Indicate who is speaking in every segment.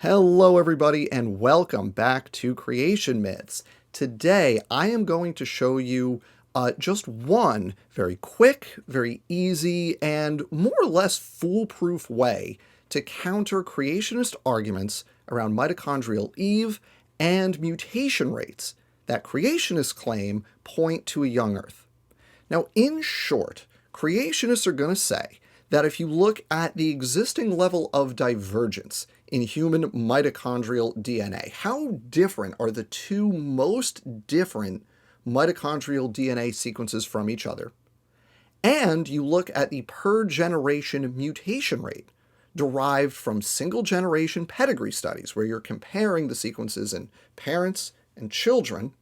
Speaker 1: Hello everybody and welcome back to Creation Myths. Today I am going to show you just one very quick, very easy, and more or less foolproof way to counter creationist arguments around mitochondrial Eve and mutation rates that creationists claim point to a young Earth. Now, in short, creationists are going to say that if you look at the existing level of divergence in human mitochondrial DNA, how different are the two most different mitochondrial DNA sequences from each other? And you look at the per generation mutation rate derived from single generation pedigree studies where you're comparing the sequences in parents and children.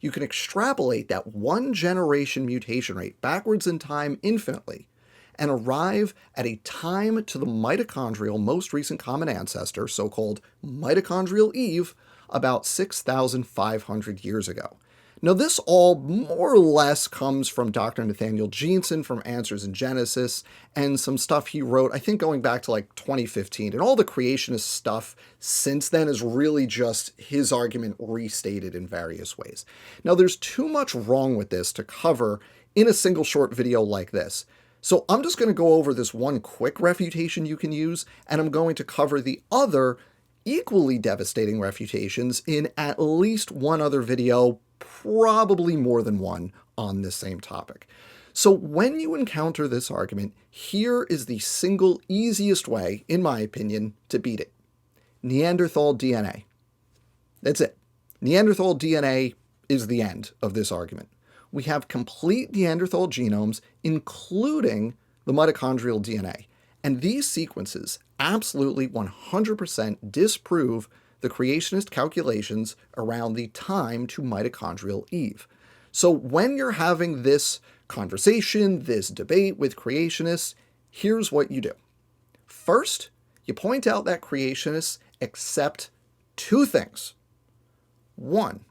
Speaker 1: You can extrapolate that one generation mutation rate backwards in time infinitely and arrive at a time to the mitochondrial most recent common ancestor, so-called mitochondrial Eve, about 6,500 years ago. Now, this all more or less comes from Dr. Nathaniel Jeanson from Answers in Genesis and some stuff he wrote, I think going back to like 2015. And all the creationist stuff since then is really just his argument restated in various ways. Now, there's too much wrong with this to cover in a single short video like this. So I'm just going to go over this one quick refutation you can use, and I'm going to cover the other equally devastating refutations in at least one other video, probably more than one, on this same topic. So when you encounter this argument, here is the single easiest way, in my opinion, to beat it. Neanderthal DNA. That's it. Neanderthal DNA is the end of this argument. We have complete Neanderthal genomes, including the mitochondrial DNA. And these sequences absolutely 100% disprove the creationist calculations around the time to mitochondrial Eve. So when you're having this conversation, this debate with creationists, here's what you do. First, you point out that creationists accept two things. One,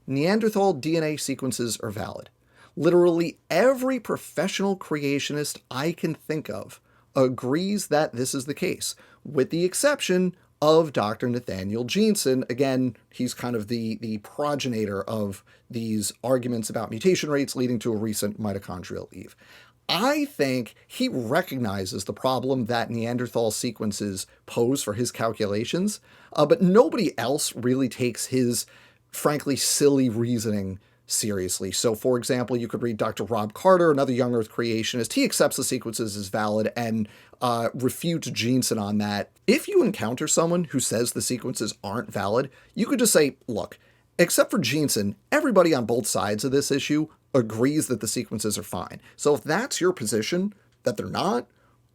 Speaker 1: Neanderthal DNA sequences are valid. Literally every professional creationist I can think of agrees that this is the case, with the exception of Dr. Nathaniel Jeanson. Again, he's kind of the progenitor of these arguments about mutation rates leading to a recent mitochondrial Eve. I think he recognizes the problem that Neanderthal sequences pose for his calculations, but nobody else really takes his frankly silly reasoning seriously. So, for example, you could read Dr. Rob Carter, another young Earth creationist. He accepts the sequences as valid and refutes Jeanson on that. If you encounter someone who says the sequences aren't valid, you could just say, look, except for Jeanson, everybody on both sides of this issue agrees that the sequences are fine. So if that's your position, that they're not,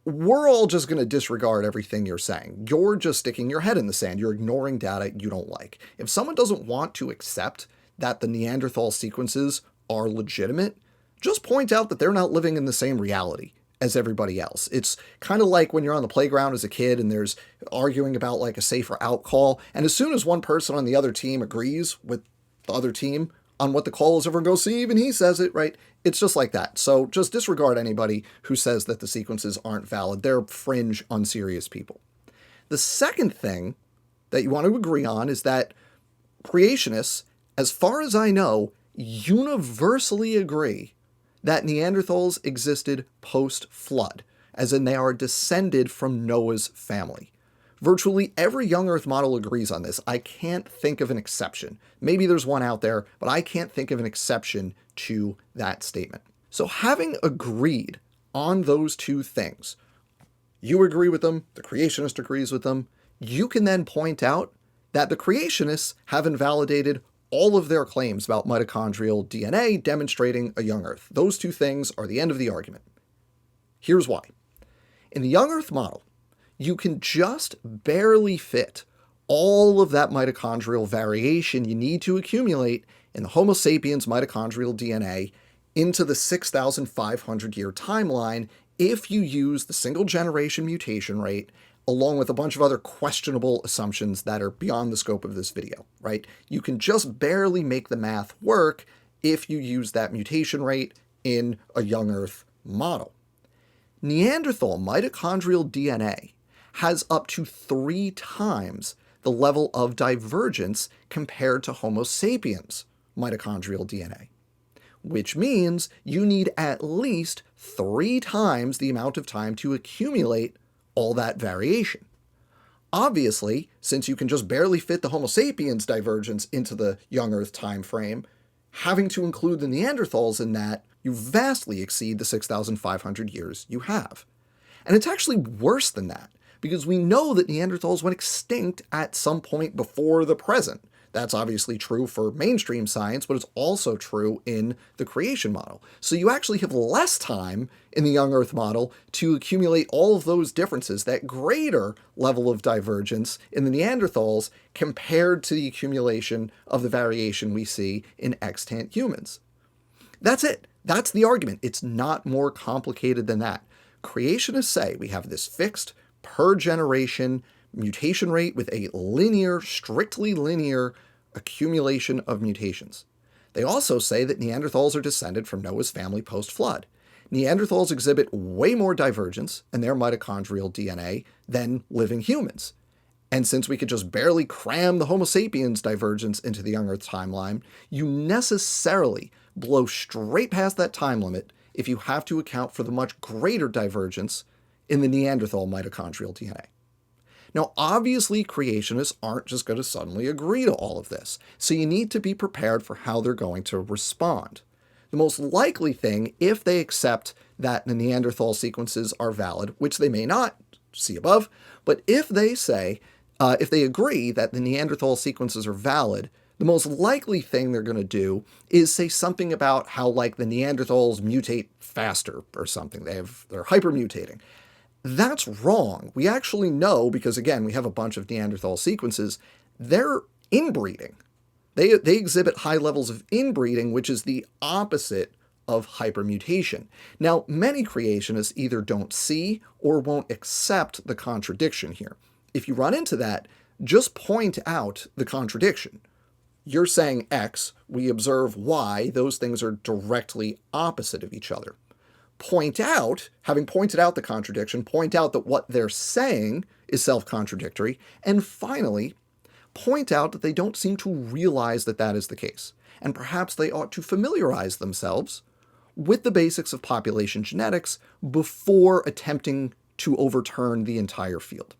Speaker 1: we're all just going to disregard everything you're saying. You're just sticking your head in the sand. You're ignoring data you don't like. If someone doesn't want to accept that the Neanderthal sequences are legitimate, just point out that they're not living in the same reality as everybody else. It's kind of like when you're on the playground as a kid and there's arguing about like a safer out call, and as soon as one person on the other team agrees with the other team on what the call is, everyone goes, see, even he says it, right? It's just like that. So just disregard anybody who says that the sequences aren't valid. They're fringe, unserious people. The second thing that you want to agree on is that creationists, as far as I know, universally agree that Neanderthals existed post-flood, as in they are descended from Noah's family. Virtually every young Earth model agrees on this. I can't think of an exception. Maybe there's one out there, but I can't think of an exception to that statement. So having agreed on those two things, you agree with them, the creationist agrees with them, you can then point out that the creationists have invalidated all of their claims about mitochondrial DNA demonstrating a young Earth. Those two things are the end of the argument. Here's why. In the young Earth model, you can just barely fit all of that mitochondrial variation you need to accumulate in the Homo sapiens mitochondrial DNA into the 6,500 year timeline if you use the single generation mutation rate along with a bunch of other questionable assumptions that are beyond the scope of this video, right? You can just barely make the math work if you use that mutation rate in a young Earth model. Neanderthal mitochondrial DNA has up to 3 times the level of divergence compared to Homo sapiens mitochondrial DNA, which means you need at least 3 times the amount of time to accumulate all that variation. Obviously, since you can just barely fit the Homo sapiens divergence into the young Earth time frame, having to include the Neanderthals in that, you vastly exceed the 6,500 years you have. And it's actually worse than that, because we know that Neanderthals went extinct at some point before the present. That's obviously true for mainstream science, but it's also true in the creation model. So you actually have less time in the young Earth model to accumulate all of those differences, that greater level of divergence in the Neanderthals compared to the accumulation of the variation we see in extant humans. That's it. That's the argument. It's not more complicated than that. Creationists say we have this fixed per generation mutation rate with a linear, strictly linear accumulation of mutations. They also say that Neanderthals are descended from Noah's family post-flood. Neanderthals exhibit way more divergence in their mitochondrial DNA than living humans. And since we could just barely cram the Homo sapiens divergence into the young Earth timeline, you necessarily blow straight past that time limit if you have to account for the much greater divergence in the Neanderthal mitochondrial DNA. Now, obviously, creationists aren't just going to suddenly agree to all of this, so you need to be prepared for how they're going to respond. The most likely thing, if they accept that the Neanderthal sequences are valid, which they may not, see above, but if they agree that the Neanderthal sequences are valid, the most likely thing they're going to do is say something about how, like, the Neanderthals mutate faster or something. They're hypermutating. That's wrong. We actually know, because again, we have a bunch of Neanderthal sequences, they're inbreeding. They exhibit high levels of inbreeding, which is the opposite of hypermutation. Now, many creationists either don't see or won't accept the contradiction here. If you run into that, just point out the contradiction. You're saying X, we observe Y, those things are directly opposite of each other. Point out, having pointed out the contradiction, point out that what they're saying is self-contradictory, and finally, point out that they don't seem to realize that that is the case, and perhaps they ought to familiarize themselves with the basics of population genetics before attempting to overturn the entire field.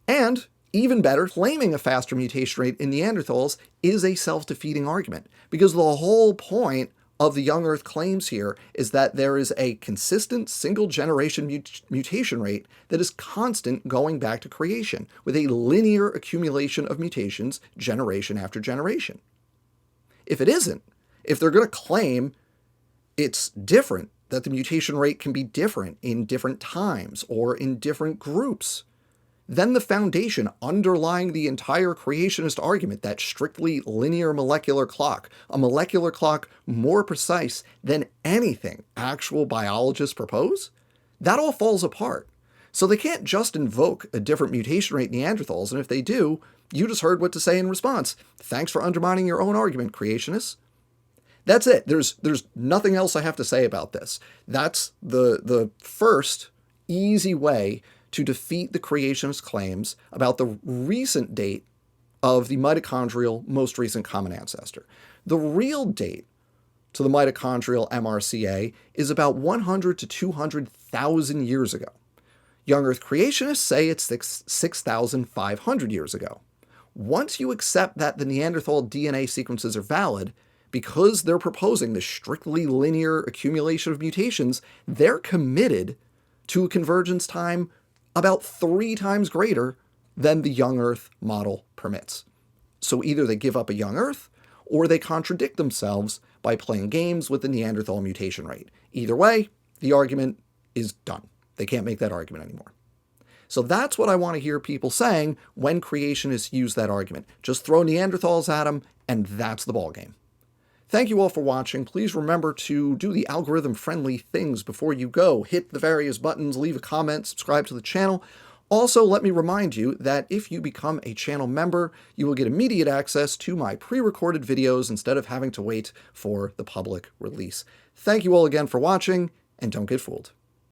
Speaker 1: And even better, claiming a faster mutation rate in Neanderthals is a self-defeating argument, because the whole point of the young Earth claims here is that there is a consistent single-generation mutation rate that is constant going back to creation, with a linear accumulation of mutations generation after generation. If it isn't, if they're going to claim it's different, that the mutation rate can be different in different times or in different groups, then the foundation underlying the entire creationist argument, that strictly linear molecular clock, a molecular clock more precise than anything actual biologists propose, that all falls apart. So they can't just invoke a different mutation rate in Neanderthals, and if they do, you just heard what to say in response. Thanks for undermining your own argument, creationists. That's it. There's nothing else I have to say about this. That's the first easy way to defeat the creationist claims about the recent date of the mitochondrial most recent common ancestor. The real date to the mitochondrial MRCA is about 100 to 200,000 years ago. Young Earth creationists say it's 6,500 years ago. Once you accept that the Neanderthal DNA sequences are valid, because they're proposing this strictly linear accumulation of mutations, they're committed to a convergence time about 3 times greater than the young Earth model permits. So either they give up a young Earth, or they contradict themselves by playing games with the Neanderthal mutation rate. Either way, the argument is done. They can't make that argument anymore. So that's what I want to hear people saying when creationists use that argument. Just throw Neanderthals at them, and that's the ballgame. Thank you all for watching. Please remember to do the algorithm-friendly things before you go. Hit the various buttons, leave a comment, subscribe to the channel. Also, let me remind you that if you become a channel member, you will get immediate access to my pre-recorded videos instead of having to wait for the public release. Thank you all again for watching, and don't get fooled.